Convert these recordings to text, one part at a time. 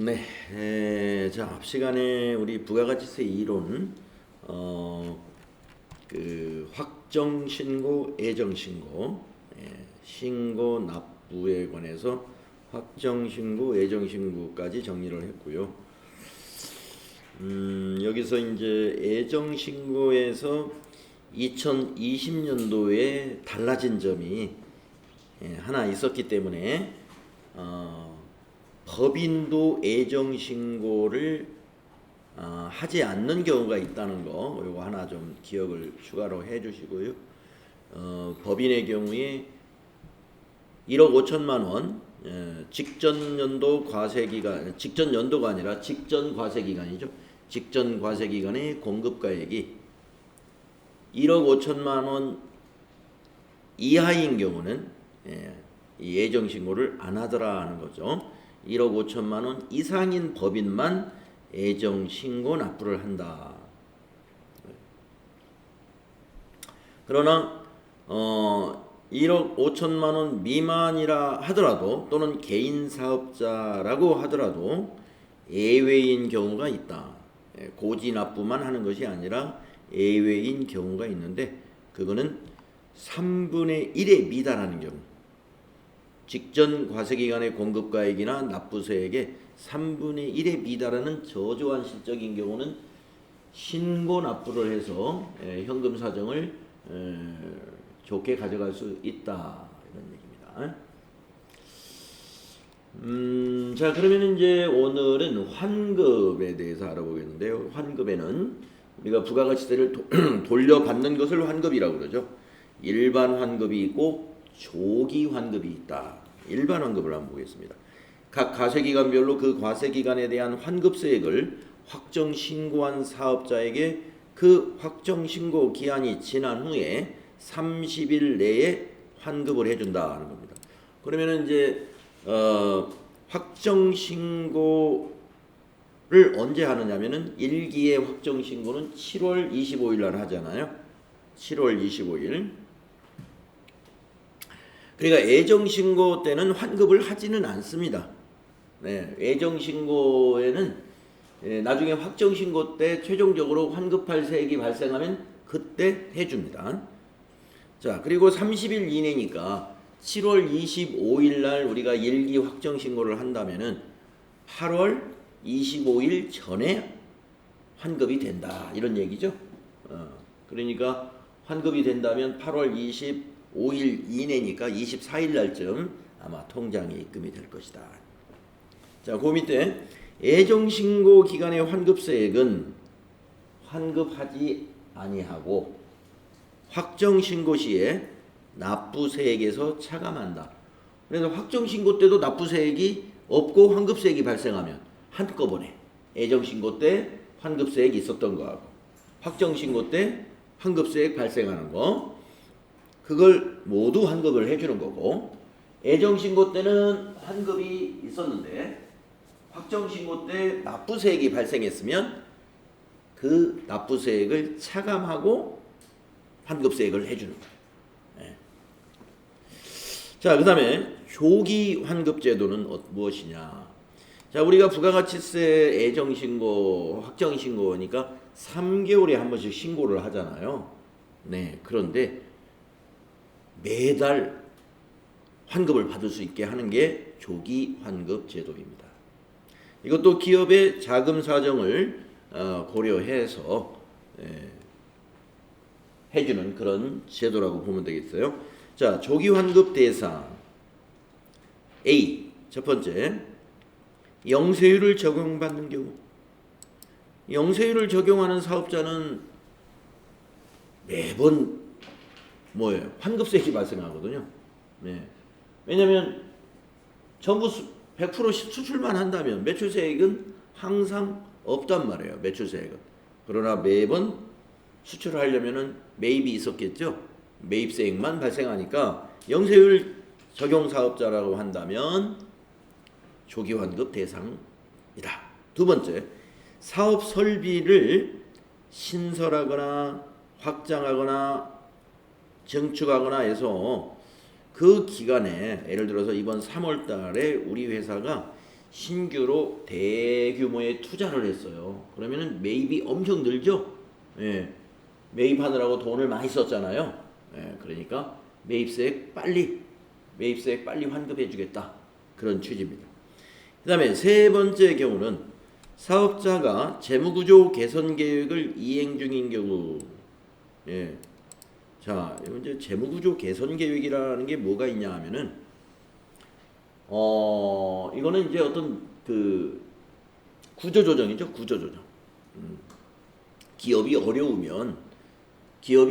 네, 자, 앞 시간에 우리 부가가치세 이론, 확정 신고, 애정 신고, 신고 납부에 관해서 확정 신고, 애정 신고까지 정리를 했고요. 여기서 이제 애정 신고에서 2020년도에 달라진 점이 하나 있었기 때문에 법인도 애정 신고를 하지 않는 경우가 있다는 거, 이거 하나 좀 기억을 추가로 해주시고요. 법인의 경우에 1억 5천만 원 직전 연도 과세 기간, 직전 연도가 아니라 직전 과세 기간이죠. 직전 과세 기간의 공급가액이 1억 5천만 원 이하인 경우는 이 애정 신고를 안 하더라 하는 거죠. 1억 5천만 원 이상인 법인만 애정 신고 납부를 한다. 그러나 1억 5천만 원 미만이라 하더라도 또는 개인 사업자라고 하더라도 예외인 경우가 있다. 고지 납부만 하는 것이 아니라 예외인 경우가 있는데 그거는 3분의 1에 미달하는 경우, 직전 과세기간의 공급가액이나 납부세액의 3분의 1에 미달하는 저조한 실적인 경우는 신고 납부를 해서 현금 사정을 좋게 가져갈 수 있다, 이런 얘기입니다. 자, 그러면 이제 오늘은 환급에 대해서 알아보겠는데요. 환급에는 우리가 부가가치세를 돌려받는 것을 환급이라고 그러죠. 일반 환급이 있고 조기 환급이 있다. 일반 환급을 한번 보겠습니다. 각 과세기간별로 그 과세기간에 대한 환급세액을 확정 신고한 사업자에게 그 확정 신고 기한이 지난 후에 30일 내에 환급을 해준다는 겁니다. 그러면 이제 확정 신고를 언제 하느냐면은 1기의 확정 신고는 7월 25일 날 하잖아요. 7월 25일. 그러니까 애정 신고 때는 환급을 하지는 않습니다. 네, 애정 신고에는 나중에 확정 신고 때 최종적으로 환급할 세액이 발생하면 그때 해줍니다. 자, 그리고 30일 이내니까 7월 25일 날 우리가 1기 확정 신고를 한다면은 8월 25일 전에 환급이 된다, 이런 얘기죠. 그러니까 환급이 된다면 8월 25일 이내니까 24일 날쯤 아마 통장에 입금이 될 것이다. 자, 그 밑에 애정 신고 기간의 환급세액은 환급하지 아니하고 확정 신고 시에 납부세액에서 차감한다. 그래서 확정 신고 때도 납부세액이 없고 환급세액이 발생하면 한꺼번에 애정 신고 때 환급세액이 있었던 거하고 확정 신고 때 환급세액 발생하는 거, 그걸 모두 환급을 해주는 거고, 애정 신고 때는 환급이 있었는데 확정 신고 때 납부세액이 발생했으면 그 납부세액을 차감하고 환급세액을 해주는 거예요. 자, 그 다음에 조기 환급제도는 무엇이냐. 자, 우리가 부가가치세 애정신고, 확정신고니까 3개월에 한 번씩 신고를 하잖아요. 네, 그런데 매달 환급을 받을 수 있게 하는 게 조기 환급제도입니다. 이것도 기업의 자금 사정을 고려해서 해주는 그런 제도라고 보면 되겠어요. 자, 조기 환급 대상 A, 첫 번째, 영세율을 적용받는 경우. 영세율을 적용하는 사업자는 매번 뭐예요? 환급세액이 발생하거든요. 네. 왜냐하면 전부 100% 수출만 한다면 매출세액은 항상 없단 말이에요. 매출세액은. 그러나 매번 수출을 하려면은 매입이 있었겠죠. 매입세액만 발생하니까 영세율 적용 사업자라고 한다면 조기 환급 대상이다. 두 번째, 사업 설비를 신설하거나 확장하거나 증축하거나 해서 그 기간에, 예를 들어서 이번 3월 달에 우리 회사가 신규로 대규모의 투자를 했어요. 그러면은 매입이 엄청 늘죠. 예, 매입하느라고 돈을 많이 썼잖아요. 예, 그러니까 매입세액 빨리 환급해주겠다, 그런 취지입니다. 그 다음에 세 번째 경우는 사업자가 재무구조 개선 계획을 이행 중인 경우. 예. 자, 이제 재무구조 개선 계획이라는 게 뭐가 있냐 하면은, 이거는 이제 어떤 그 구조조정이죠. 구조조정. 기업이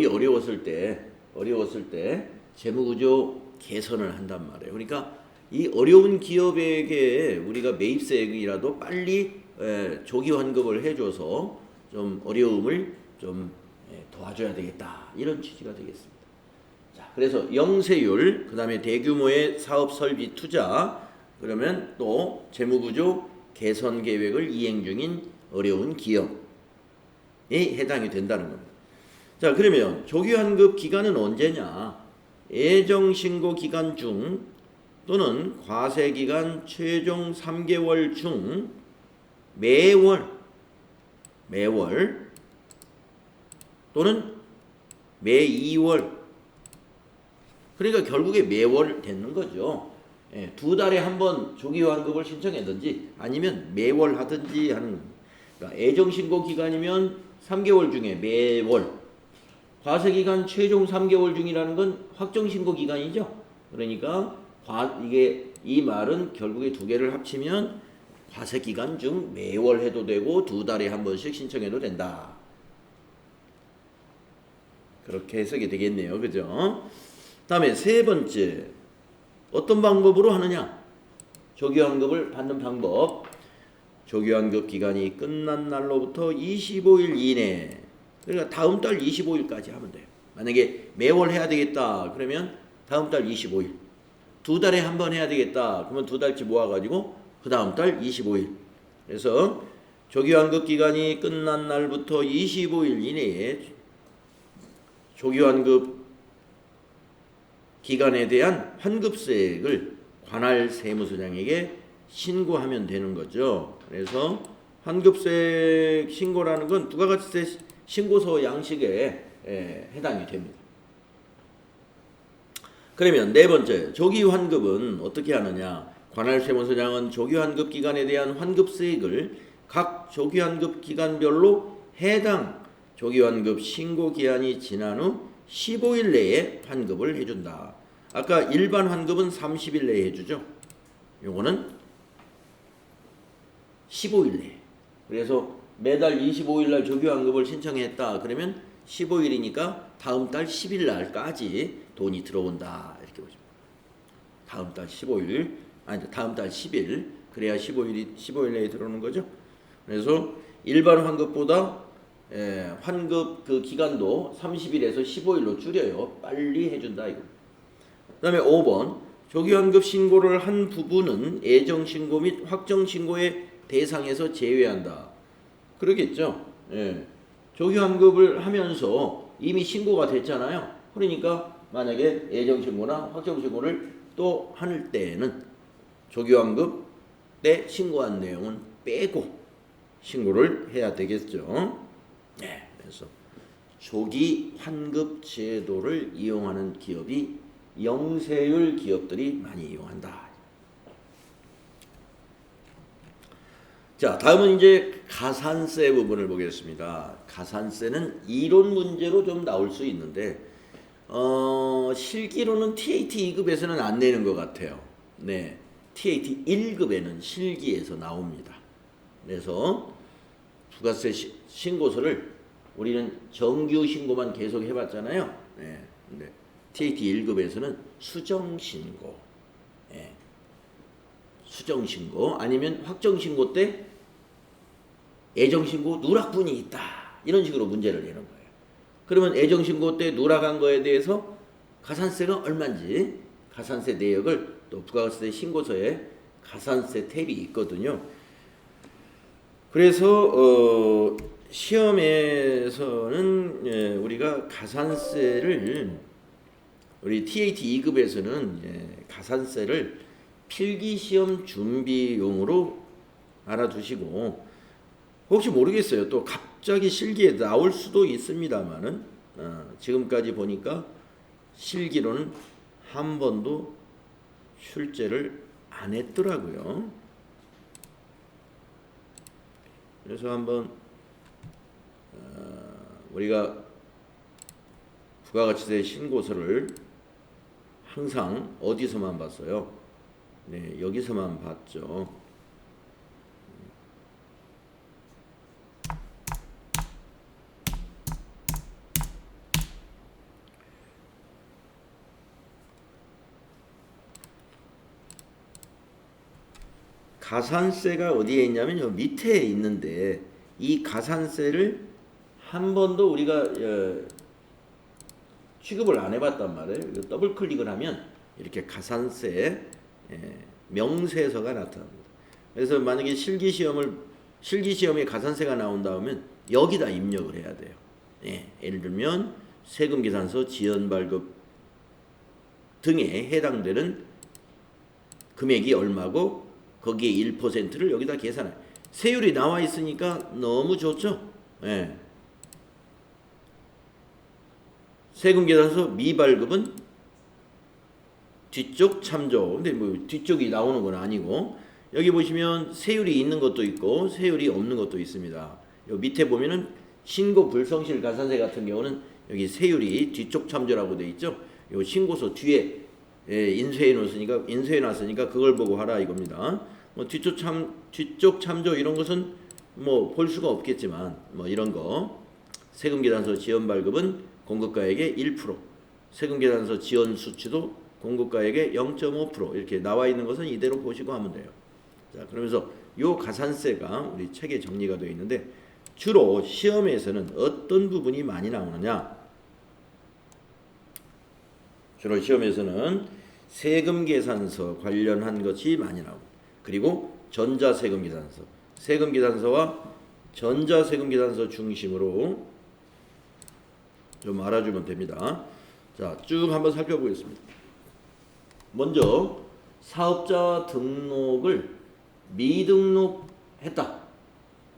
어려웠을 때 재무구조 개선을 한단 말이에요. 그러니까 이 어려운 기업에게 우리가 매입세액이라도 빨리 조기 환급을 해줘서 좀 어려움을 좀 도와줘야 되겠다, 이런 취지가 되겠습니다. 자, 그래서 영세율, 그 다음에 대규모의 사업 설비 투자, 그러면 또 재무구조 개선 계획을 이행 중인 어려운 기업에 해당이 된다는 겁니다. 자, 그러면 조기 환급 기간은 언제냐? 예정 신고 기간 중 또는 과세 기간 최종 3개월 중 매월 또는 매 2월. 그러니까 결국에 매월 되는 거죠. 예, 두 달에 한 번 조기 환급을 신청하든지 아니면 매월 하든지 하는. 그러니까 예정 신고 기간이면 3개월 중에 매월. 과세 기간 최종 3개월 중이라는 건 확정 신고 기간이죠. 그러니까 이 말은 결국에 두 개를 합치면 과세 기간 중 매월 해도 되고 두 달에 한 번씩 신청해도 된다, 그렇게 해석이 되겠네요. 그죠? 다음에 세 번째, 어떤 방법으로 하느냐? 조기환급을 받는 방법. 조기환급 기간이 끝난 날로부터 25일 이내, 그러니까 다음 달 25일까지 하면 돼요. 만약에 매월 해야 되겠다 그러면 다음 달 25일, 두 달에 한 번 해야 되겠다 그러면 두 달치 모아가지고 그 다음 달 25일. 그래서 조기환급 기간이 끝난 날부터 25일 이내에 조기환급 기간에 대한 환급세액을 관할 세무서장에게 신고하면 되는 거죠. 그래서 환급세액 신고라는 건 부가가치세 신고서 양식에 해당이 됩니다. 그러면 네 번째, 조기환급은 어떻게 하느냐? 관할 세무서장은 조기환급 기간에 대한 환급세액을 각 조기환급 기간별로 해당 조기환급 신고기한이 지난 후 15일 내에 환급을 해준다. 아까 일반 환급은 30일 내에 해주죠. 요거는 15일 내에. 그래서 매달 25일 날 조기환급을 신청했다 그러면 15일이니까 다음 달 10일 날까지 돈이 들어온다, 이렇게 보죠. 다음 달 15일, 아니 다음 달 10일, 그래야 15일 내에 들어오는 거죠. 그래서 일반 환급보다 환급 그 기간도 30일에서 15일로 줄여요. 빨리 해준다, 이거. 그 다음에 5번, 조기환급 신고를 한 부분은 예정신고 및 확정신고의 대상에서 제외한다. 그러겠죠. 예. 조기환급을 하면서 이미 신고가 됐잖아요. 그러니까 만약에 예정신고나 확정신고를 또 할 때에는 조기환급 때 신고한 내용은 빼고 신고를 해야 되겠죠. 네, 그래서 조기 환급 제도를 이용하는 기업이 영세율 기업들이 많이 이용한다. 자, 다음은 이제 가산세 부분을 보겠습니다. 가산세는 이론 문제로 좀 나올 수 있는데 실기로는 TAT 2급에서는 안 내는 것 같아요. 네, TAT 1급에는 실기에서 나옵니다. 그래서 부가세 신고서를 우리는 정규 신고만 계속 해봤잖아요. 네, 근데 TAT 1급에서는 수정신고, 네, 수정신고 아니면 확정신고 때 예정신고 누락분이 있다, 이런 식으로 문제를 내는 거예요. 그러면 예정신고 때 누락한 거에 대해서 가산세가 얼마인지 가산세 내역을 또 부가세 신고서에 가산세 탭이 있거든요. 그래서 시험에서는 우리가 가산세를 우리 TAT 2급에서는 가산세를 필기시험 준비용으로 알아두시고 혹시 모르겠어요. 또 갑자기 실기에 나올 수도 있습니다만은 지금까지 보니까 실기로는 한 번도 출제를 안 했더라고요. 그래서 한번 우리가 부가가치세 신고서를 항상 어디서만 봤어요? 네, 여기서만 봤죠. 가산세가 어디에 있냐면 요 밑에 있는데 이 가산세를 한 번도 우리가 취급을 안 해봤단 말이에요. 더블 클릭을 하면 이렇게 가산세 명세서가 나타납니다. 그래서 만약에 실기시험에 가산세가 나온다면 여기다 입력을 해야 돼요. 예를 들면 세금계산서, 지연발급 등에 해당되는 금액이 얼마고 거기에 1%를 여기다 계산해. 세율이 나와 있으니까 너무 좋죠. 예. 세금계산서 미발급은 뒤쪽 참조. 근데 뭐 뒤쪽이 나오는 건 아니고 여기 보시면 세율이 있는 것도 있고 세율이 없는 것도 있습니다. 요 밑에 보면은 신고 불성실 가산세 같은 경우는 여기 세율이 뒤쪽 참조라고 돼 있죠. 요 신고서 뒤에 인쇄해 놨으니까 그걸 보고 하라 이겁니다. 뭐 뒤쪽 참조 이런 것은 뭐 볼 수가 없겠지만 뭐 이런 거 세금계산서 지연발급은 공급가액의 1%, 세금계산서 지연 수치도 공급가액의 0.5% 이렇게 나와 있는 것은 이대로 보시고 하면 돼요. 자, 그러면서 요 가산세가 우리 책에 정리가 되어 있는데 주로 시험에서는 어떤 부분이 많이 나오느냐? 주로 시험에서는 세금계산서 관련한 것이 많이 나옵니다. 그리고 전자세금계산서, 세금계산서와 전자세금계산서 중심으로 좀 알아주면 됩니다. 자, 쭉 한번 살펴보겠습니다. 먼저 사업자 등록을 미등록했다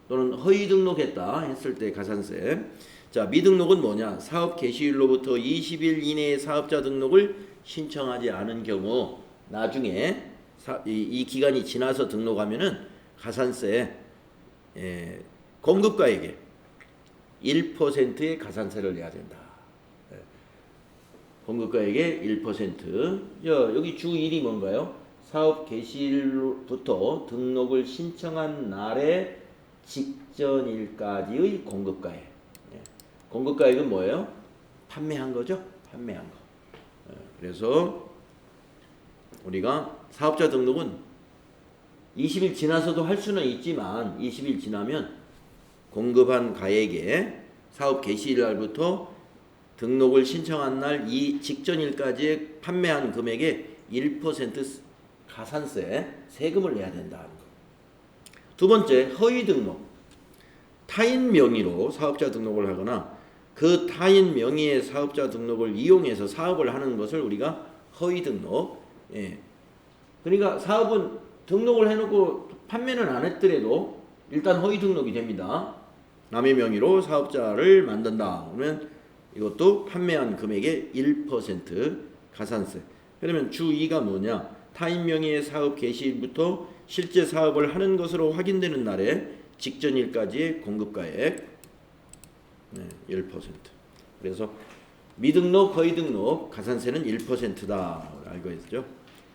또는 허위 등록했다 했을 때 가산세. 자, 미등록은 뭐냐? 사업 개시일로부터 20일 이내에 사업자 등록을 신청하지 않은 경우 나중에 이 기간이 지나서 등록하면은 가산세 공급가액의 1%의 가산세를 내야 된다. 공급가액의 1%. 여기 주 1이 뭔가요? 사업 개시일부터 등록을 신청한 날의 직전일까지의 공급가액. 공급가액은 뭐예요? 판매한 거죠? 판매한 거. 그래서 우리가 사업자 등록은 20일 지나서도 할 수는 있지만 20일 지나면 공급한 가액에 사업 개시일 날부터 등록을 신청한 날 이 직전일까지의 판매한 금액의 1% 가산세 세금을 내야 된다는 거. 두 번째, 허위 등록. 타인 명의로 사업자 등록을 하거나 그 타인 명의의 사업자 등록을 이용해서 사업을 하는 것을 우리가 허위 등록. 그러니까 사업은 등록을 해놓고 판매는 안 했더라도 일단 허위 등록이 됩니다. 남의 명의로 사업자를 만든다. 그러면 이것도 판매한 금액의 1% 가산세. 그러면 주 2가 뭐냐? 타인 명의의 사업 개시일부터 실제 사업을 하는 것으로 확인되는 날에 직전일까지의 공급가액 1%. 그래서 미등록, 허위 등록 가산세는 1%다 알고 있죠.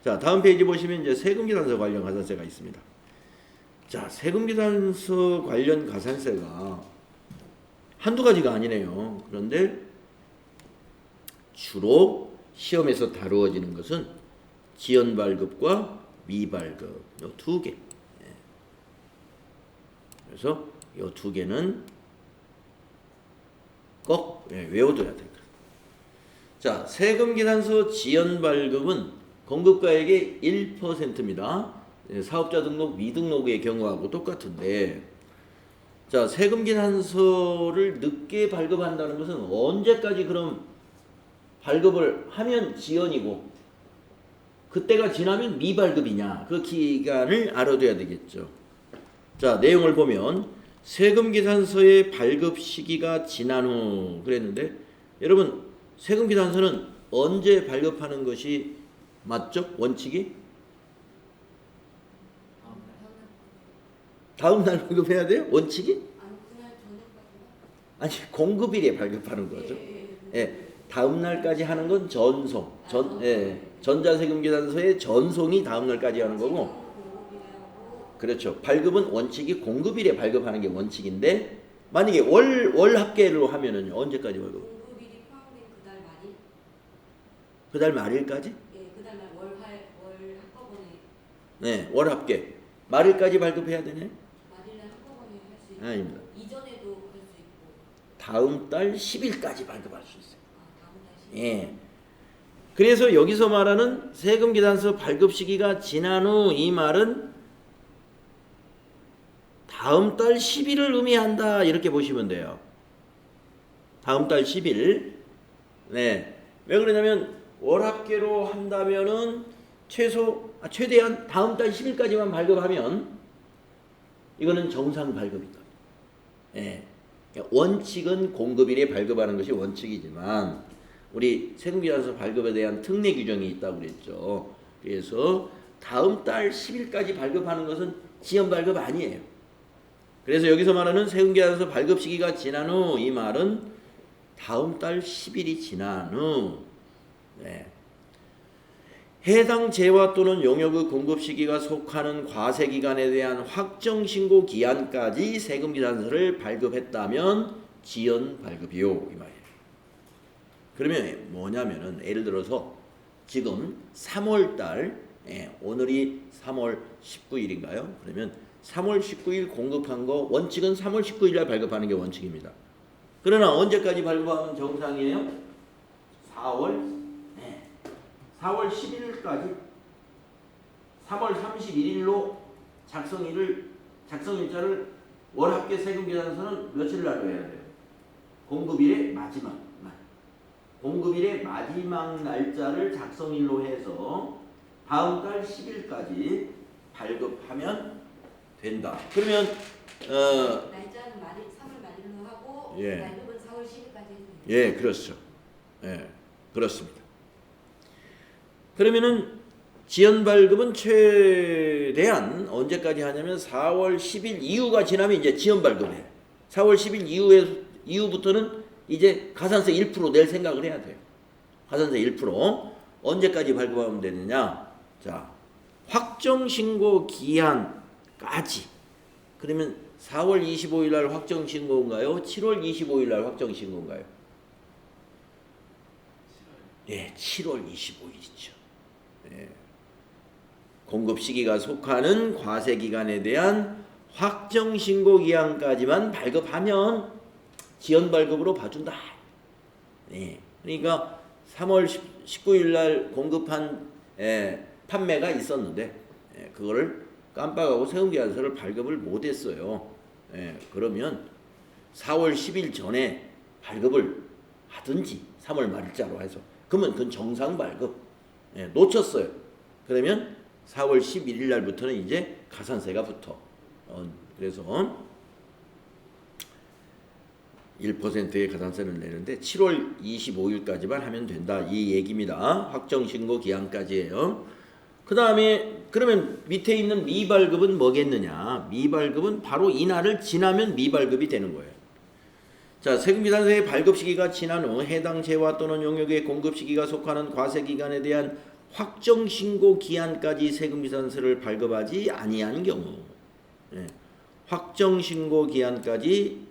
자, 다음 페이지 보시면 이제 세금계산서 관련 가산세가 있습니다. 자, 세금계산서 관련 가산세가 한두 가지가 아니네요. 그런데 주로 시험에서 다루어지는 것은 지연발급과 미발급 이 두 개. 그래서 이 두 개는 꼭 외워둬야 됩니다. 자, 세금계산서 지연발급은 공급가액의 1%입니다. 사업자 등록 미등록의 경우하고 똑같은데, 자, 세금계산서를 늦게 발급한다는 것은 언제까지 그럼 발급을 하면 지연이고 그때가 지나면 미발급이냐, 그 기간을 알아둬야 되겠죠. 자, 내용을 보면 세금계산서의 발급 시기가 지난 후 그랬는데 여러분 세금계산서는 언제 발급하는 것이 맞죠? 원칙이? 다음 날 발급해야 돼요? 원칙이? 아니 공급일에 발급하는 거죠. 예, 다음 날까지 하는 건 전송. 전자세금계산서의 전송이 다음 날까지 하는 거고. 그렇죠. 발급은 원칙이 공급일에 발급하는 게 원칙인데 만약에 월 합계로 하면은 언제까지 발급? 공급일이 포함된 그달 말일? 그달 말일까지? 예, 그달 말 월 한꺼번에. 네, 월 합계. 말일까지 발급해야 되네. 말일에 한꺼번에 할 수 있고. 아닙니다. 이전에도 할 수 있고. 다음 달 10일까지 발급할 수 있어요. 다음 달 10일. 예. 그래서 여기서 말하는 세금계산서 발급 시기가 지난 후 이 말은 다음 달 10일을 의미한다 이렇게 보시면 돼요. 다음 달 10일. 네. 왜 그러냐면 월합계로 한다면은 최대한 다음 달 10일까지만 발급하면 이거는 정상 발급이다. 예. 원칙은 공급일에 발급하는 것이 원칙이지만 우리 세금계산서 발급에 대한 특례 규정이 있다고 그랬죠. 그래서 다음 달 10일까지 발급하는 것은 지연 발급 아니에요. 그래서 여기서 말하는 세금계산서 발급 시기가 지난 후 이 말은 다음 달 10일이 지난 후 네. 해당 재화 또는 용역의 공급 시기가 속하는 과세기간에 대한 확정신고 기한까지 세금계산서를 발급했다면 지연 발급이요 이 말이에요. 그러면 뭐냐면은 예를 들어서 지금 3월달 오늘이 3월 19일인가요? 그러면 3월 19일 공급한 거 원칙은 3월 19일 날 발급하는 게 원칙입니다. 그러나 언제까지 발급하면 정상이에요? 4월 10일까지 3월 31일로 작성일자를 월합계 세금계산서는 며칠 날로 해야 돼요? 공급일의 마지막 날. 공급일의 마지막 날짜를 작성일로 해서 다음 달 10일까지 발급하면 된다. 그러면 날짜는 3월 말일로 하고 발급은 4월 10일까지 해주세요. 예, 그렇죠. 예, 그렇습니다. 그러면은 지연 발급은 최대한 언제까지 하냐면 4월 10일 이후가 지나면 이제 지연 발급해. 4월 10일 이후부터는 이제 가산세 1% 낼 생각을 해야 돼요. 가산세 1% 언제까지 발급하면 되느냐? 자, 확정신고 기한까지. 그러면 4월 25일 날 확정신고인가요? 7월 25일 날 확정신고인가요? 예, 7월 25일이죠. 예. 공급 시기가 속하는 과세 기간에 대한 확정 신고 기한까지만 발급하면 지연 발급으로 봐준다. 예. 그러니까 3월 19일 날 공급한 판매가 있었는데 그거를 깜빡하고 세금계산서를 발급을 못했어요. 그러면 4월 10일 전에 발급을 하든지 3월 말일자로 해서 그러면 그건 정상 발급. 놓쳤어요. 그러면 4월 11일 날부터는 이제 가산세가 붙어. 그래서 1%의 가산세를 내는데 7월 25일까지만 하면 된다. 이 얘기입니다. 확정신고 기한까지예요. 그 다음에 그러면 밑에 있는 미발급은 뭐겠느냐? 미발급은 바로 이날을 지나면 미발급이 되는 거예요. 자, 세금계산서의 발급 시기가 지난 후 해당 재화 또는 용역의 공급 시기가 속하는 과세 기간에 대한 확정 신고 기한까지 세금계산서를 발급하지 아니한 경우, 확정 신고 기한까지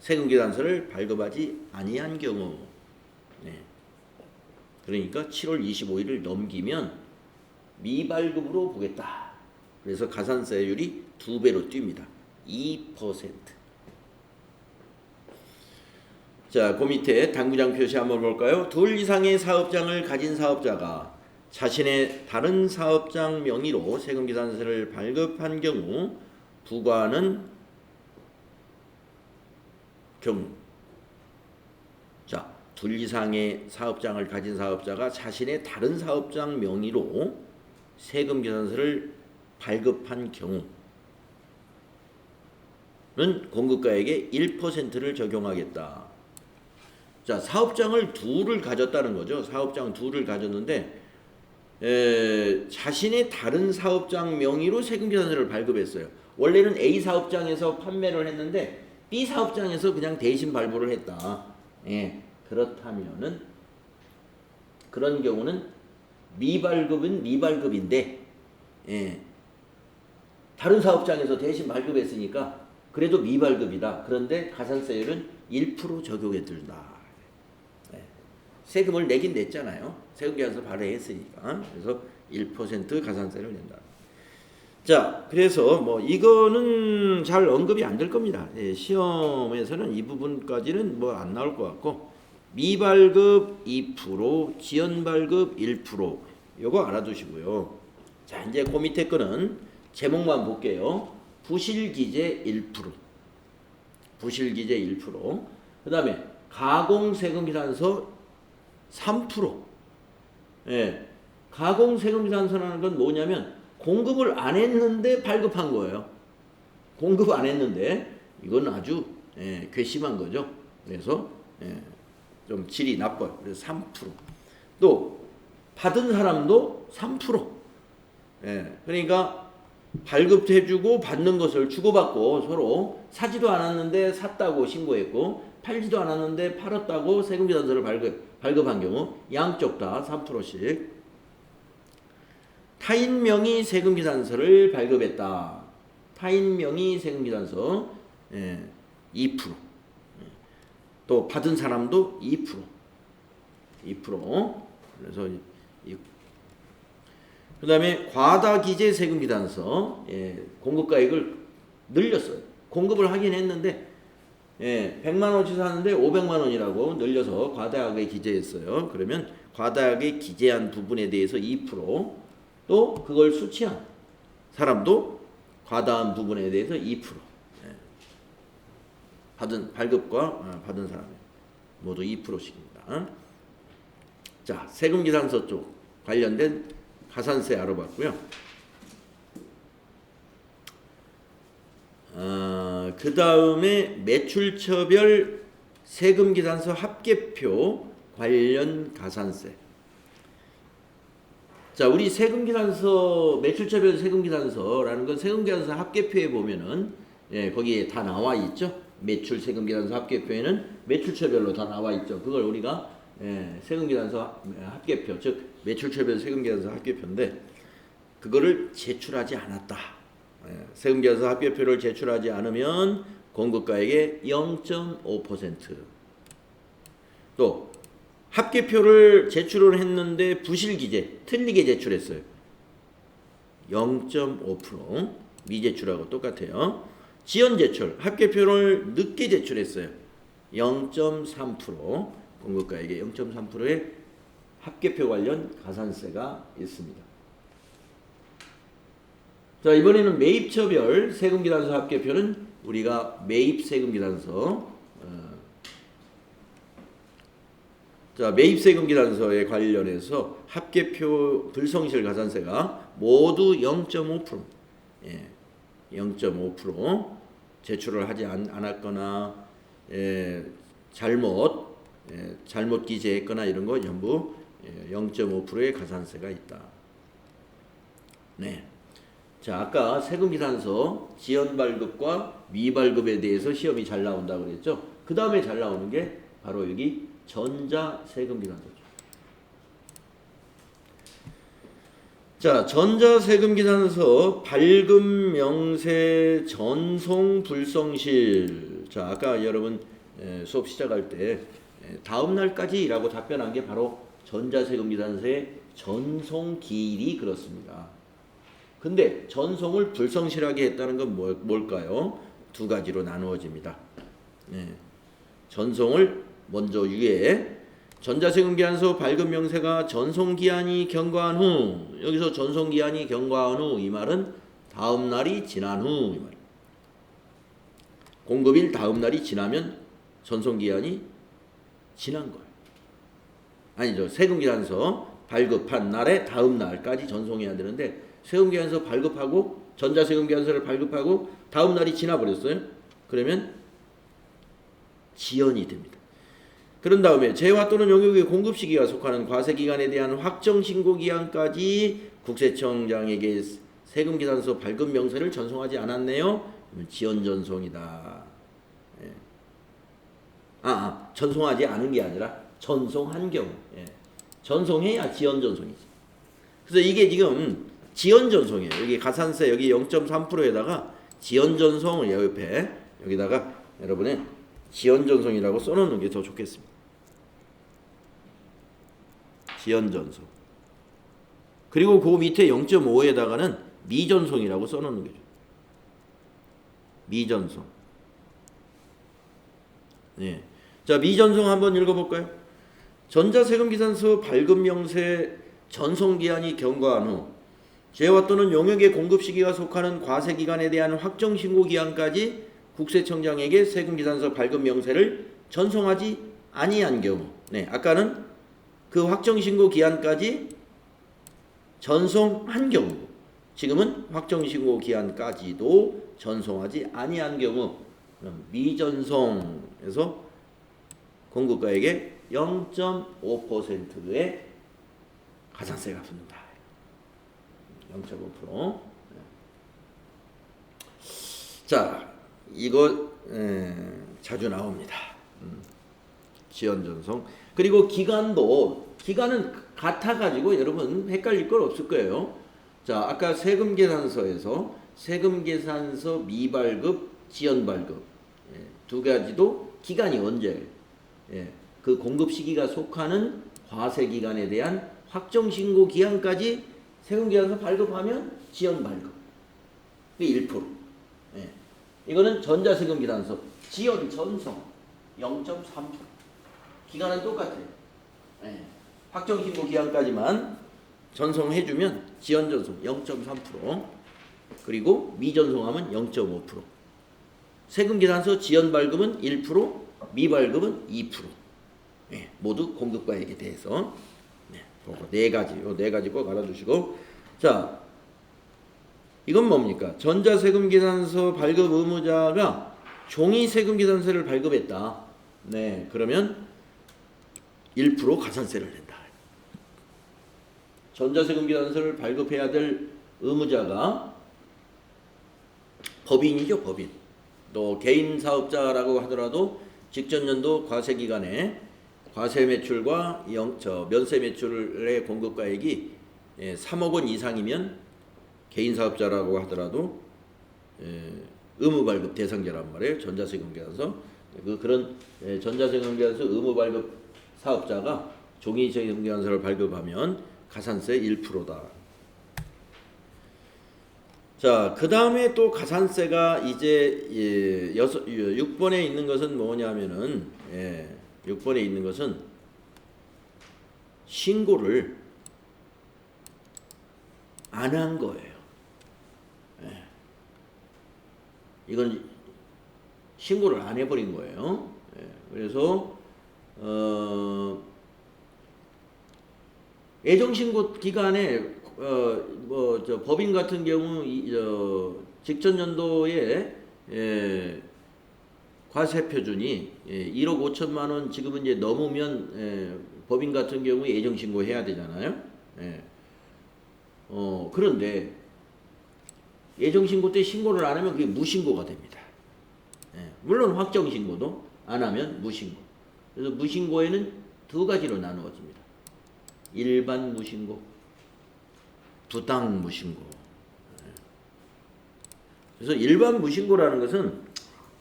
세금계산서를 발급하지 아니한 경우, 그러니까 7월 25일을 넘기면 미발급으로 보겠다. 그래서 가산세율이 2배로 뜁니다. 2%. 자, 그 밑에 당구장 표시 한번 볼까요? 둘 이상의 사업장을 가진 사업자가 자신의 다른 사업장 명의로 세금계산서를 발급한 경우 부과하는 경우. 자, 둘 이상의 사업장을 가진 사업자가 자신의 다른 사업장 명의로 세금계산서를 발급한 경우 공급가액의 1%를 적용하겠다. 자, 사업장을 둘을 가졌다는 거죠. 사업장 둘을 가졌는데 자신의 다른 사업장 명의로 세금계산서를 발급했어요. 원래는 A 사업장에서 판매를 했는데 B 사업장에서 그냥 대신 발부를 했다. 예, 그렇다면은 그런 경우는 미발급은 미발급인데 다른 사업장에서 대신 발급했으니까 그래도 미발급이다. 그런데 가산세율은 1% 적용해 준다. 세금을 내긴 냈잖아요. 세금계산서 발행했으니까. 그래서 1% 가산세를 낸다. 자, 그래서 뭐 이거는 잘 언급이 안 될 겁니다. 시험에서는 이 부분까지는 뭐 안 나올 것 같고, 미발급 2%, 지연발급 1%, 요거 알아두시고요. 자, 이제 그 밑에 거는 제목만 볼게요. 부실기재 1%, 부실기재 1%. 그 다음에 가공세금계산서 3%. 예. 가공세금계산서라는 건 뭐냐면 공급을 안 했는데 발급한 거예요. 공급 안 했는데 이건 아주 괘씸한 거죠. 그래서 좀 질이 나빠요. 그래서 3%. 또 받은 사람도 3%. 그러니까 발급해주고 받는 것을 주고받고 서로 사지도 않았는데 샀다고 신고했고 팔지도 않았는데 팔았다고 세금계산서를 발급한 경우 양쪽 다 3%씩. 타인 명의 세금계산서를 발급했다. 타인 명의 세금계산서 2%. 또 받은 사람도 2%. 2%. 그래서 그 다음에 과다기재 세금계산서 공급가액을 늘렸어요. 공급을 하긴 했는데 100만 원치 사는데 500만 원이라고 늘려서 과다하게 기재했어요. 그러면 과다하게 기재한 부분에 대해서 2%, 또 그걸 수취한 사람도 과다한 부분에 대해서 2%. 발급과 받은 사람 모두 2%씩입니다. 자, 세금계산서 쪽 관련된 가산세 알아봤고요. 그 다음에 매출처별 세금계산서 합계표 관련 가산세. 자, 우리 세금계산서, 매출처별 세금계산서라는 건 세금계산서 합계표에 보면은 거기에 다 나와 있죠. 매출 세금계산서 합계표에는 매출처별로 다 나와 있죠. 그걸 우리가 세금계산서 합계표, 즉 매출처별 세금계산서 합계표인데 그거를 제출하지 않았다. 세금계산서 합계표를 제출하지 않으면 공급가액의 0.5%. 또 합계표를 제출을 했는데 부실기재, 틀리게 제출했어요. 0.5%. 미제출하고 똑같아요. 지연제출, 합계표를 늦게 제출했어요. 0.3%. 공급가액의 0.3%의 합계표 관련 가산세가 있습니다. 자, 이번에는 매입처별 세금계산서 합계표는 우리가 매입세금계산서, 자, 매입세금계산서에 관련해서 합계표 불성실 가산세가 모두 0.5%, 0.5% 제출을 하지 않았거나 잘못 기재했거나 이런 거 전부 0.5%의 가산세가 있다. 네. 자, 아까 세금계산서 지연발급과 미발급에 대해서 시험이 잘 나온다고 그랬죠. 그 다음에 잘 나오는 게 바로 여기 전자세금계산서죠. 자, 전자세금계산서 발급명세 전송 불성실. 자, 아까 여러분 수업 시작할 때 다음 날까지라고 답변한 게 바로 전자세금계산서의 전송기일이 그렇습니다. 근데 전송을 불성실하게 했다는 건 뭘까요? 두 가지로 나누어집니다. 전송을 먼저 위에 전자세금계산서 발급명세가 전송기한이 경과한 후, 여기서 전송기한이 경과한 후 이 말은 다음 날이 지난 후 이 말. 공급일 다음 날이 지나면 전송기한이 지난 거예요. 아니죠. 세금계산서 발급한 날에 다음 날까지 전송해야 되는데 세금계산서 발급하고 전자세금계산서를 발급하고 다음 날이 지나버렸어요. 그러면 지연이 됩니다. 그런 다음에 재화 또는 용역의 공급 시기가 속하는 과세기간에 대한 확정신고기한까지 국세청장에게 세금계산서 발급 명세를 전송하지 않았네요. 그러면 지연전송이다. 예. 전송하지 않은 게 아니라 전송한 경우. 예. 전송해야 지연전송이지. 그래서 이게 지금 지연전송이에요. 여기 가산세 여기 0.3%에다가 지연전송을 옆에 여기다가 여러분의 지연전송이라고 써놓는 게 더 좋겠습니다. 지연전송. 그리고 그 밑에 0.5에다가는 미전송이라고 써놓는 거죠. 미전송. 네. 자, 미전송 한번 읽어볼까요? 전자세금계산서 발급명세 전송기한이 경과한 후 재화 또는 용역의 공급시기가 속하는 과세기간에 대한 확정신고기한까지 국세청장에게 세금계산서 발급명세를 전송하지 아니한 경우, 네, 아까는 그 확정신고기한까지 전송한 경우, 지금은 확정신고기한까지도 전송하지 아니한 경우, 미전송에서 공급가에게 0.5%의 가산세가 붙는다. 0.5%. 자, 이거 자주 나옵니다. 지연전송. 그리고 기간은 같아가지고 여러분 헷갈릴 건 없을 거예요. 자, 아까 세금계산서에서 세금계산서 미발급, 지연발급 두 가지도 기간이 언제예요? 그 공급 시기가 속하는 과세기간에 대한 확정신고 기한까지 세금계산서 발급하면 지연발급. 1%. 이거는 전자세금계산서 지연전송 0.3%. 기간은 똑같아요. 확정신고 기한까지만 전송해주면 지연전송 0.3%. 그리고 미전송하면 0.5%. 세금계산서 지연발급은 1%, 미발급은 2%. 모두 공급가액에 대해서 네 가지, 요 네 가지 꼭 알아두시고, 자, 이건 뭡니까? 전자세금계산서 발급 의무자가 종이세금계산서를 발급했다. 네, 그러면 1% 가산세를 낸다. 전자세금계산서를 발급해야 될 의무자가 법인이죠, 법인. 또 개인 사업자라고 하더라도 직전년도 과세기간에 과세 매출과 면세 매출의 공급가액이 3억 원 이상이면 개인 사업자라고 하더라도 의무발급 대상자란 말이에요. 전자세금계산서. 그런 전자세금계산서 의무발급 사업자가 종이세금계산서를 발급하면 가산세 1%다. 자, 그 다음에 또 가산세가 이제 6번에 있는 것은 뭐냐면은 6번에 있는 것은 신고를 안 한 거예요. 이건 신고를 안 해버린 거예요. 그래서 예정신고 기간에 법인 같은 경우 직전 연도에 과세 표준이 1억 5천만 원 지금은 이제 넘으면 법인 같은 경우에 예정 신고해야 되잖아요. 그런데 예정 신고 때 신고를 안 하면 그게 무신고가 됩니다. 물론 확정 신고도 안 하면 무신고. 그래서 무신고에는 두 가지로 나누어집니다. 일반 무신고, 부당 무신고. 그래서 일반 무신고라는 것은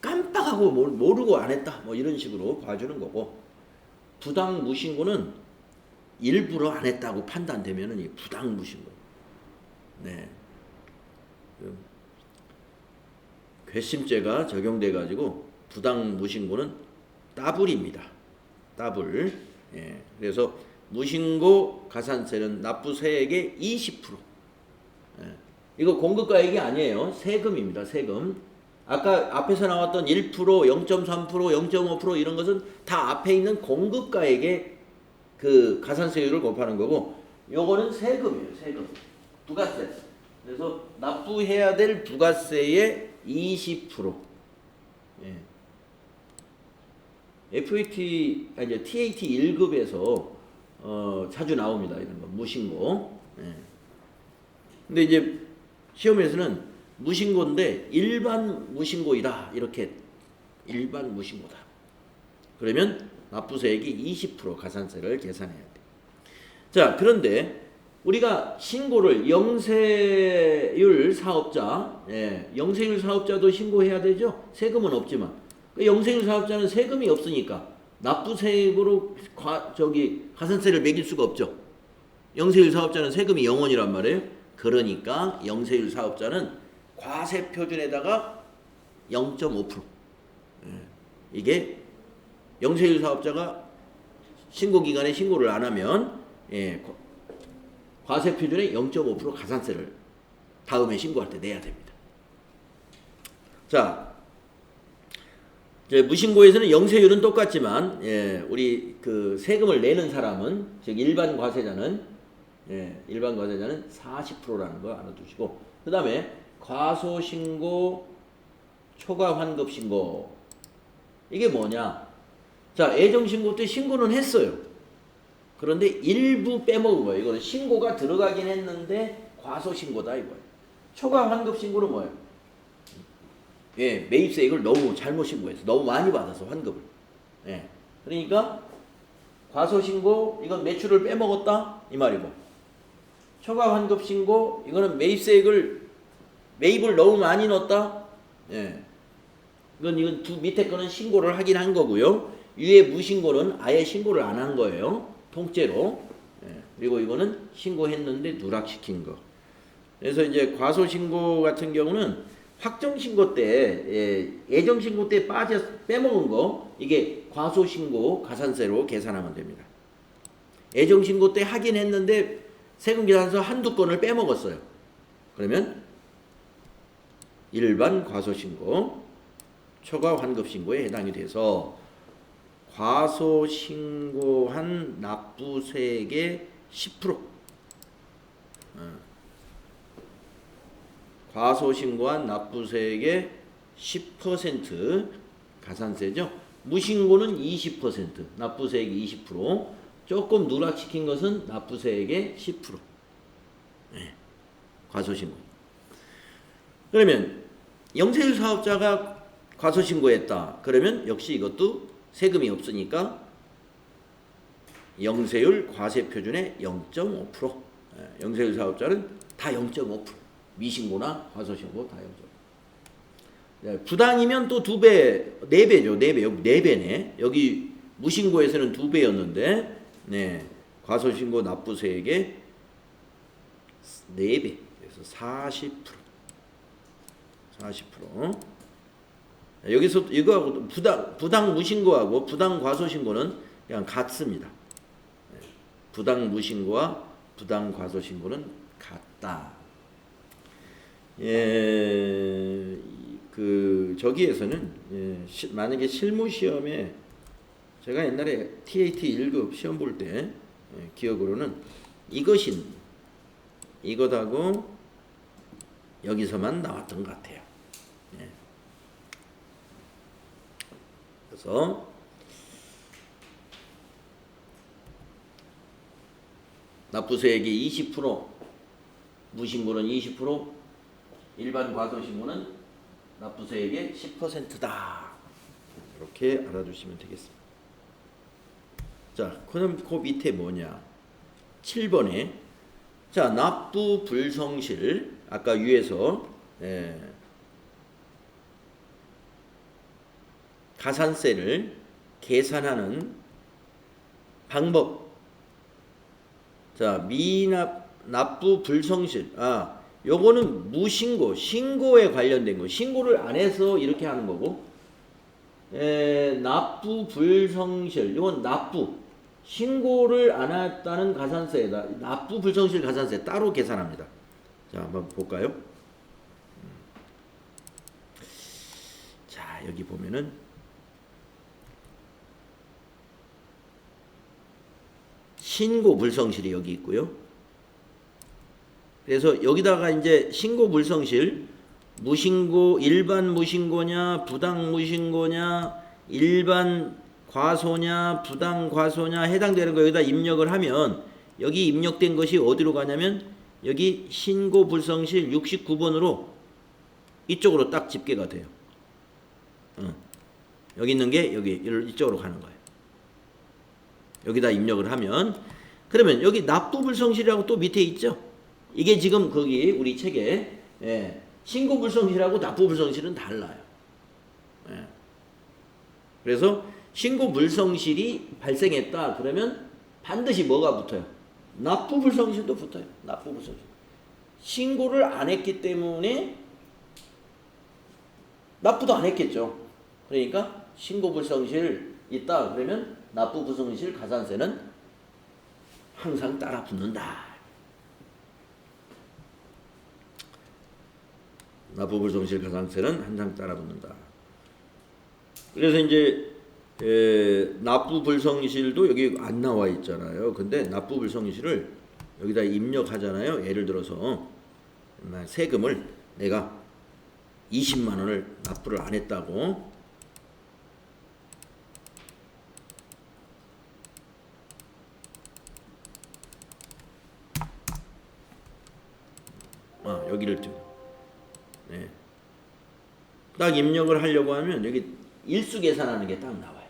깜빡하고 모르고 안 했다 뭐 이런 식으로 봐주는 거고, 부당 무신고는 일부러 안 했다고 판단되면은 이 부당 무신고. 네. 괘씸죄가 적용돼 가지고 부당 무신고는 따블입니다. 따블. 그래서 무신고 가산세는 납부세액의 20%. 이거 공급가액이 아니에요. 세금입니다. 세금. 아까 앞에서 나왔던 1%, 0.3%, 0.5% 이런 것은 다 앞에 있는 공급가액의 그 가산세율을 곱하는 거고, 요거는 세금이에요. 세금. 부가세. 그래서 납부해야 될 부가세의 20%. 예. 이제 TAT 1급에서 자주 나옵니다. 이런 거 무신고. 예. 근데 이제 시험에서는 무신고인데 일반 무신고이다 이렇게 일반 무신고다. 그러면 납부세액이 20% 가산세를 계산해야 돼. 자, 그런데 우리가 신고를 영세율 사업자, 영세율 사업자도 신고해야 되죠. 세금은 없지만 영세율 사업자는 세금이 없으니까 납부세액으로 가산세를 매길 수가 없죠. 영세율 사업자는 세금이 0원이란 말이에요. 그러니까 영세율 사업자는 과세 표준에다가 0.5%. 이게 영세율 사업자가 신고 기간에 신고를 안 하면 과세 표준의 0.5% 가산세를 다음에 신고할 때 내야 됩니다. 자, 이제 무신고에서는 영세율은 똑같지만 우리 그 세금을 내는 사람은 즉 일반 과세자는 40%라는 거 알아두시고 그 다음에 과소신고, 초과환급신고 이게 뭐냐? 자, 애정신고 때 신고는 했어요. 그런데 일부 빼먹은 거예요. 이거는 신고가 들어가긴 했는데 과소신고다 이거예요. 초과환급신고는 뭐예요? 매입세액을 너무 잘못 신고해서 너무 많이 받아서 환급을. 그러니까 과소신고 이건 매출을 빼먹었다 이 말이고 초과환급신고 이거는 매입을 너무 많이 넣었다. 이건 두 밑에 거는 신고를 하긴 한 거고요. 위에 무신고는 아예 신고를 안 한 거예요. 통째로. 그리고 이거는 신고했는데 누락시킨 거. 그래서 이제 과소신고 같은 경우는 확정신고 때, 예정신고 때 빼먹은 거, 이게 과소신고 가산세로 계산하면 됩니다. 예정신고 때 하긴 했는데 세금계산서 한두 건을 빼먹었어요. 그러면 일반 과소신고, 초과환급신고에 해당이 돼서 과소신고한 납부세액의 10%, 과소신고한 납부세액의 10% 가산세죠. 무신고는 20%, 납부세액이 20%, 조금 누락시킨 것은 납부세액의 10%. 과소신고. 그러면 영세율 사업자가 과소신고했다. 그러면 역시 이것도 세금이 없으니까 영세율 과세표준의 0.5%. 영세율 사업자는 다 0.5%. 미신고나 과소신고 다 0.5%. 부당이면 또 2배, 4배죠. 4배. 4배네. 여기 무신고에서는 2배였는데 과소신고 납부세액의 4배. 그래서 40%. 40%. 여기서 이거하고 부당 무신고하고 부당 과소신고는 그냥 같습니다. 부당 무신고와 부당 과소신고는 같다. 저기에서는 만약에 실무 시험에 제가 옛날에 TAT 1급 시험 볼 때 기억으로는 이것하고 여기서만 나왔던 것 같아요. 그래서 납부세액이 20%, 무신고는 20%, 일반 과소신고는 납부세액의 10%다. 이렇게 알아두시면 되겠습니다. 자, 그럼 그 밑에 뭐냐? 7번에 자, 납부 불성실 아까 위에서 가산세를 계산하는 방법. 자, 납부 불성실. 요거는 무신고, 신고에 관련된 거. 신고를 안 해서 이렇게 하는 거고. 납부 불성실. 이건 납부. 신고를 안 했다는 가산세에다 납부 불성실 가산세 따로 계산합니다. 자, 한번 볼까요? 자, 여기 보면은 신고 불성실이 여기 있고요. 그래서 여기다가 이제 신고 불성실 무신고 일반 무신고냐 부당 무신고냐 일반 과소냐 부당 과소냐 해당되는 거 여기다 입력을 하면 여기 입력된 것이 어디로 가냐면 여기 신고 불성실 69번으로 이쪽으로 딱 집계가 돼요. 여기 있는 게 여기 이쪽으로 가는 거예요. 여기다 입력을 하면 그러면 여기 납부불성실이라고 또 밑에 있죠. 이게 지금 거기 우리 책에 신고불성실하고 납부불성실은 달라요. 그래서 신고불성실이 발생했다 그러면 반드시 뭐가 붙어요? 납부불성실도 붙어요. 납부불성실. 신고를 안 했기 때문에 납부도 안 했겠죠. 그러니까 신고불성실 있다 그러면 납부불성실 가산세는 항상 따라 붙는다. 납부불성실 가산세는 항상 따라 붙는다. 그래서 이제 납부불성실도 여기 안 나와 있잖아요. 근데 납부불성실을 여기다 입력하잖아요. 예를 들어서 세금을 내가 20만 원을 납부를 안 했다고. 여기를 딱 입력을 하려고 하면 여기 일수 계산하는 게 딱 나와요.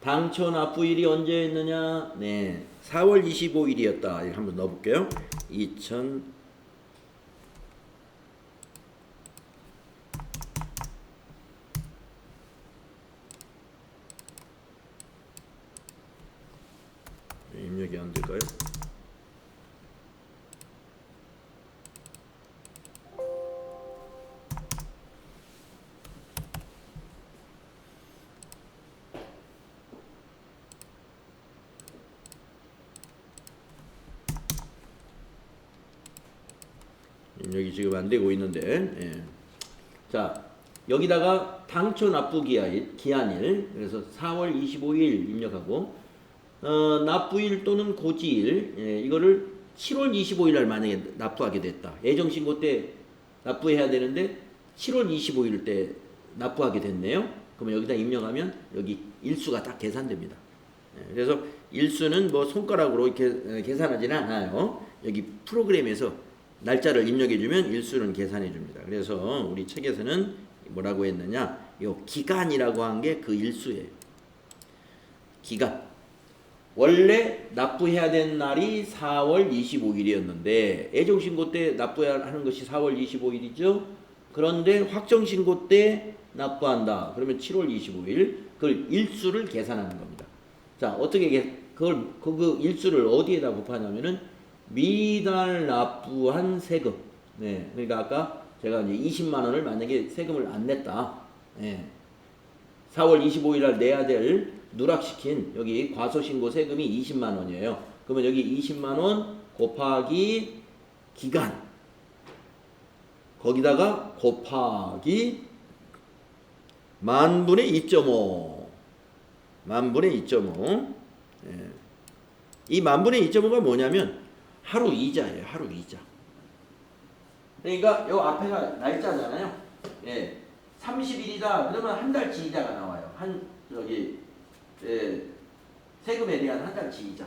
당초 납부일이 언제였느냐? 4월 25일이었다. 이거 한번 넣어볼게요. 2000 입력이 안 될까요? 입력이 지금 안 되고 있는데, 자 여기다가 당초 납부 기한일, 그래서 4월 25일 입력하고 납부일 또는 고지일, 이거를 7월 25일 날 만약에 납부하게 됐다. 예정신고 때 납부해야 되는데 7월 25일 때 납부하게 됐네요. 그러면 여기다 입력하면 여기 일수가 딱 계산됩니다. 그래서 일수는 뭐 손가락으로 이렇게 계산하지는 않아요. 여기 프로그램에서 날짜를 입력해주면 일수는 계산해줍니다. 그래서 우리 책에서는 뭐라고 했느냐, 요 기간이라고 한 게 그 일수예요. 기간. 원래 납부해야 된 날이 4월 25일이었는데 애정신고 때 납부해야 하는 것이 4월 25일이죠. 그런데 확정신고 때 납부한다. 그러면 7월 25일 그걸 일수를 계산하는 겁니다. 자, 어떻게 그 일수를 어디에다 곱하냐면은 미달 납부한 세금. 그러니까 아까 제가 이제 20만 원을 만약에 세금을 안 냈다. 4월 25일 날 내야 될 누락시킨 여기 과소신고 세금이 20만 원이에요. 그러면 여기 20만 원 곱하기 기간, 거기다가 곱하기 만분의 2.5, 만분의 2.5. 이 만분의 2.5가 뭐냐면 하루 이자예요. 하루 이자. 그러니까 요 앞에가 날짜잖아요. 30일이다 그러면 한 달치 이자가 나와요. 세금에 대한 한 달치 이자.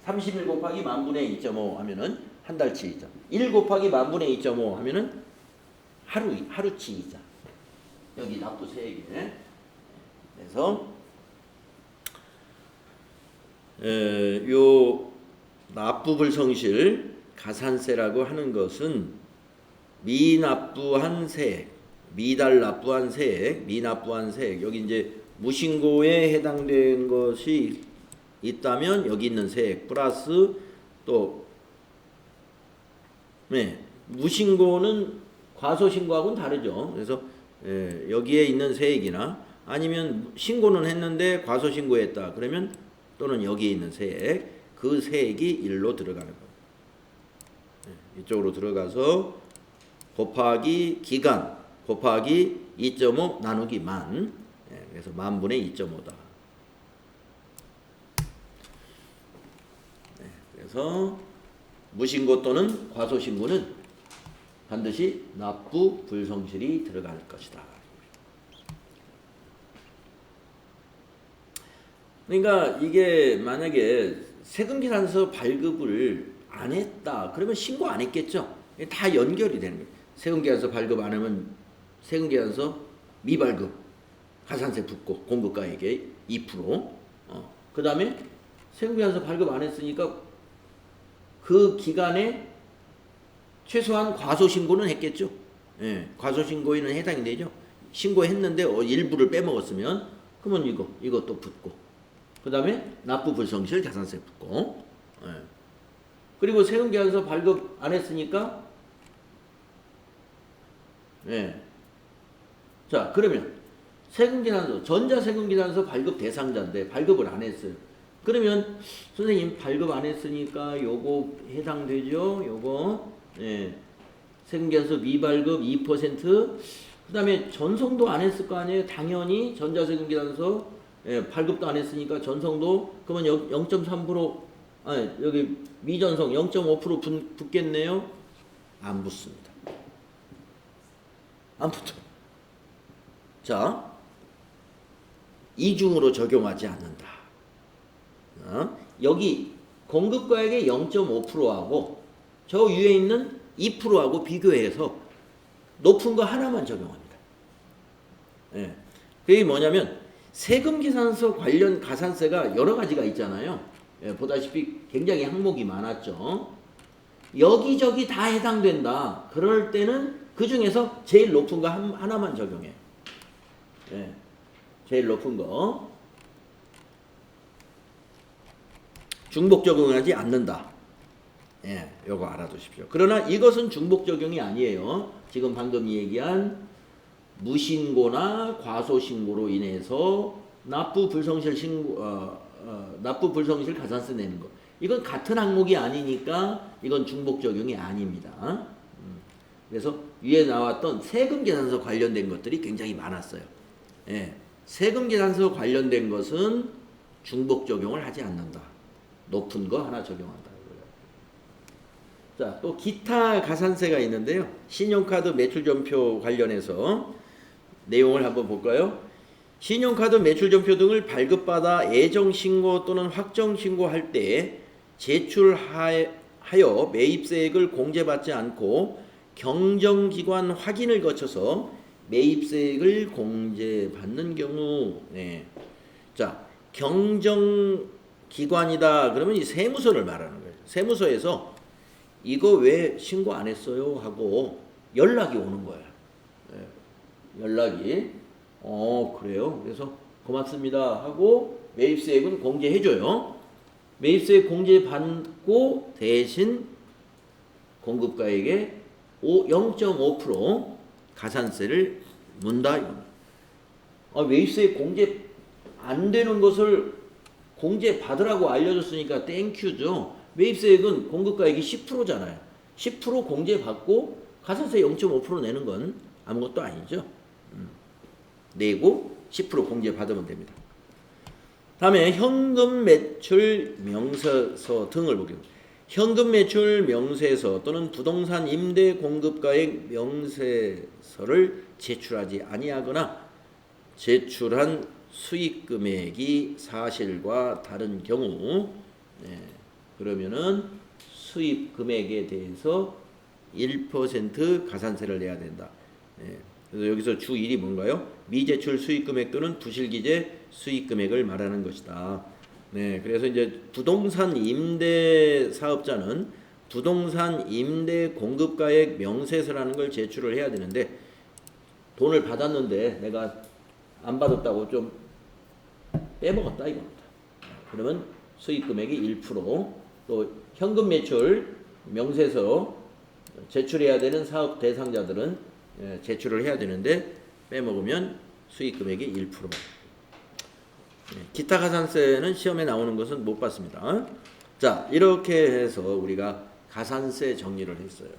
30일 곱하기 만분의 2.5 하면은 한 달치 이자. 1 곱하기 만분의 2.5 하면은 하루치 이자. 여기 납부세액에. 그래서 요 납부불성실 가산세라고 하는 것은 미납부한 세액, 미달 납부한 세액, 미납부한 세액, 여기 이제 무신고에 해당된 것이 있다면 여기 있는 세액 플러스 또 무신고는 과소신고하고는 다르죠. 그래서 여기에 있는 세액이나 아니면 신고는 했는데 과소신고했다 그러면 또는 여기에 있는 세액, 그 세액이 일로 들어가는 겁니다. 이쪽으로 들어가서 곱하기 기간 곱하기 2.5 나누기 만. 그래서 만분의 2.5다. 그래서 무신고 또는 과소신고는 반드시 납부 불성실이 들어갈 것이다. 그러니까 이게 만약에 세금계산서 발급을 안 했다 그러면 신고 안 했겠죠. 다 연결이 되는 거예요. 세금계산서 발급 안 하면 세금계산서 미발급 가산세 붙고 공급가에게 2%. 그 다음에 세금계산서 발급 안 했으니까 그 기간에 최소한 과소신고는 했겠죠. 예, 과소신고에는 해당이 되죠. 신고했는데 일부를 빼먹었으면 그러면 이것도 붙고 그 다음에 납부 불성실 가산세 붙고 예. 그리고 세금계산서 발급 안 했으니까 예. 자 그러면 세금계산서 전자세금계산서 발급 대상자인데 발급을 안 했어요. 그러면 선생님 발급 안 했으니까 요거 해당되죠. 요거 예. 세금계산서 미발급 2% 그 다음에 전송도 안 했을 거 아니에요. 당연히 전자세금계산서 예, 발급도 안 했으니까 전송도 그러면 0.3% 아니 여기 미전송 0.5% 붙겠네요. 안 붙습니다. 안 붙어. 자 이중으로 적용하지 않는다. 여기 공급가액의 0.5%하고 저 위에 있는 2%하고 비교해서 높은 거 하나만 적용합니다. 예. 그게 뭐냐면 세금계산서 관련 가산세가 여러 가지가 있잖아요. 예, 보다시피 굉장히 항목이 많았죠. 여기저기 다 해당된다. 그럴 때는 그 중에서 제일 높은 거 하나만 적용해요. 예, 제일 높은 거. 중복 적용하지 않는다. 예, 요거 알아두십시오. 그러나 이것은 중복 적용이 아니에요. 지금 방금 얘기한 무신고나 과소신고로 인해서 납부 불성실 납부 불성실 가산세 내는 거. 이건 같은 항목이 아니니까 이건 중복 적용이 아닙니다. 그래서 위에 나왔던 세금계산서 관련된 것들이 굉장히 많았어요. 예, 세금계산서 관련된 것은 중복 적용을 하지 않는다. 높은 거 하나 적용한다. 자, 또 기타 가산세가 있는데요. 신용카드 매출전표 관련해서 내용을 한번 볼까요? 신용카드 매출전표 등을 발급받아 애정신고 또는 확정신고할 때 제출하여 매입세액을 공제받지 않고 경정기관 확인을 거쳐서 매입세액을 공제받는 경우, 네. 자, 경정기관이다 그러면 이 세무서를 말하는 거예요. 세무서에서 이거 왜 신고 안 했어요? 하고 연락이 오는 거야. 네. 연락이 그래요? 그래서 고맙습니다 하고 매입세액은 공제해줘요. 매입세액 공제받고 대신 공급가에게 0.5% 가산세를 문다. 매입세액 공제 안 되는 것을 공제 받으라고 알려줬으니까 땡큐죠. 매입세액은 공급가액이 10%잖아요. 10% 공제받고 가산세 0.5% 내는 건 아무것도 아니죠. 내고 10% 공제받으면 됩니다. 다음에 현금 매출 명세서 등을 보겠습니다. 현금 매출 명세서 또는 부동산 임대 공급가액 명세서를 제출하지 아니하거나 제출한 수익 금액이 사실과 다른 경우, 네, 그러면은 수입 금액에 대해서 1% 가산세를 내야 된다. 네, 그래서 여기서 주 1이 뭔가요? 미제출 수익 금액 또는 부실기재 수익 금액을 말하는 것이다. 네, 그래서 이제 부동산 임대 사업자는 부동산 임대 공급가액 명세서라는 걸 제출을 해야 되는데 돈을 받았는데 내가 안 받았다고 좀 빼먹었다 이겁니다. 그러면 수익 금액이 1%, 또 현금 매출 명세서 제출해야 되는 사업 대상자들은 제출을 해야 되는데 빼먹으면 수익 금액이 1%. 기타 가산세는 시험에 나오는 것은 못 봤습니다. 자, 이렇게 해서 우리가 가산세 정리를 했어요.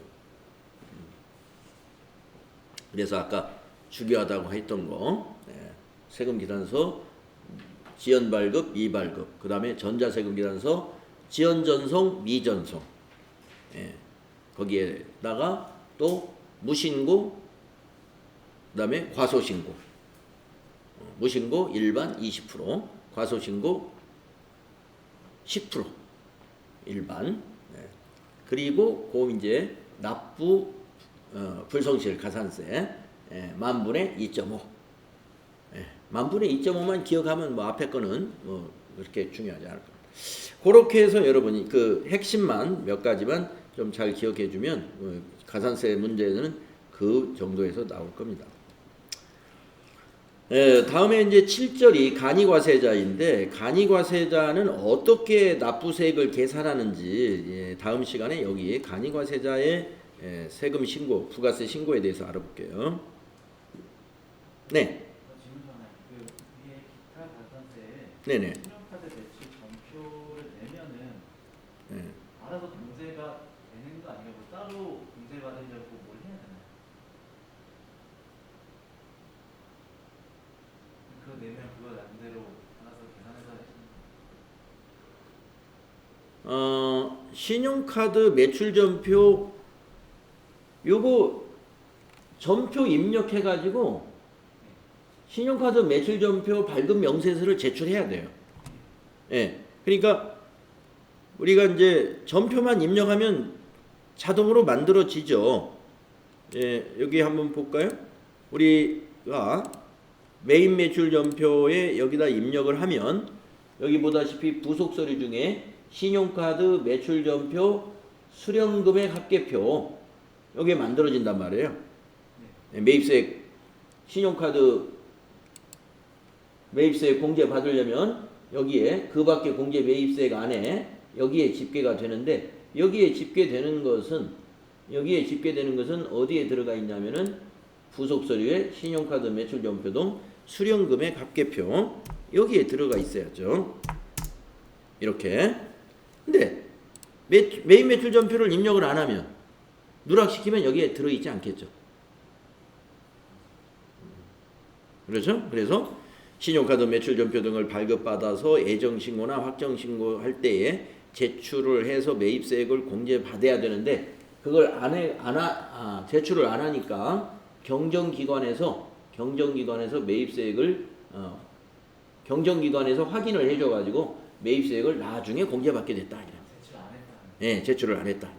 그래서 아까 중요하다고 했던 거, 세금 기단서 지연 발급, 미발급, 그 다음에 전자세금 기단서 지연 전송, 미전송, 거기에다가 또 무신고, 그다음에 과소신고. 무신고 일반 20%, 과소신고 10% 일반. 네. 그리고 그 이제 납부 불성실 가산세 만분의 2.5. 만분의 2.5만 기억하면 뭐 앞에 거는 뭐 그렇게 중요하지 않을 겁니다. 그렇게 해서 여러분이 그 핵심만 몇 가지만 좀 잘 기억해 주면 가산세 문제는 그 정도에서 나올 겁니다. 다음에 이제 7절이 간이과세자인데, 간이과세자는 어떻게 납부세액을 계산하는지 다음 시간에 여기 간이과세자의 세금 신고, 부가세 신고에 대해서 알아볼게요. 네. 질문 하나. 그 위에 기타 가산세에 네네. 신용카드 대출 전표를 내면은 네. 알아서 공제가 되는 거 아니에요? 뭐 따로 공제 받으려고 뭘 해야 되나요? 그거 내면 그거 나름대로 알아서 계산해서 하시는 신용카드 매출전표 요거 전표 입력해가지고 신용카드 매출전표 발급 명세서를 제출해야 돼요. 예. 그러니까 우리가 이제 전표만 입력하면 자동으로 만들어지죠. 예, 여기 한번 볼까요? 우리가 메인 매출 전표에 여기다 입력을 하면 여기 보다시피 부속 서류 중에 신용카드 매출 전표 수령금액 합계표 여기에 만들어진단 말이에요. 예, 매입세액 신용카드 매입세액 공제 받으려면 여기에 그 밖에 공제 매입세액 안에 여기에 집계가 되는데 여기에 집계되는 것은 어디에 들어가 있냐면은 부속 서류에 신용카드 매출 전표 등 수령금액 합계표 여기에 들어가 있어야죠. 이렇게. 근데 메인 매출 전표를 입력을 안 하면 누락시키면 여기에 들어있지 않겠죠. 그렇죠? 그래서 신용카드 매출 전표 등을 발급받아서 애정신고나 확정신고할 때에 제출을 해서 매입세액을 공제받아야 되는데 그걸 제출을 안 하니까 경정기관에서 매입세액을 경정기관에서 확인을 해줘가지고 매입세액을 나중에 공제받게 됐다. 제출 안 했다. 예, 제출을 안 했다.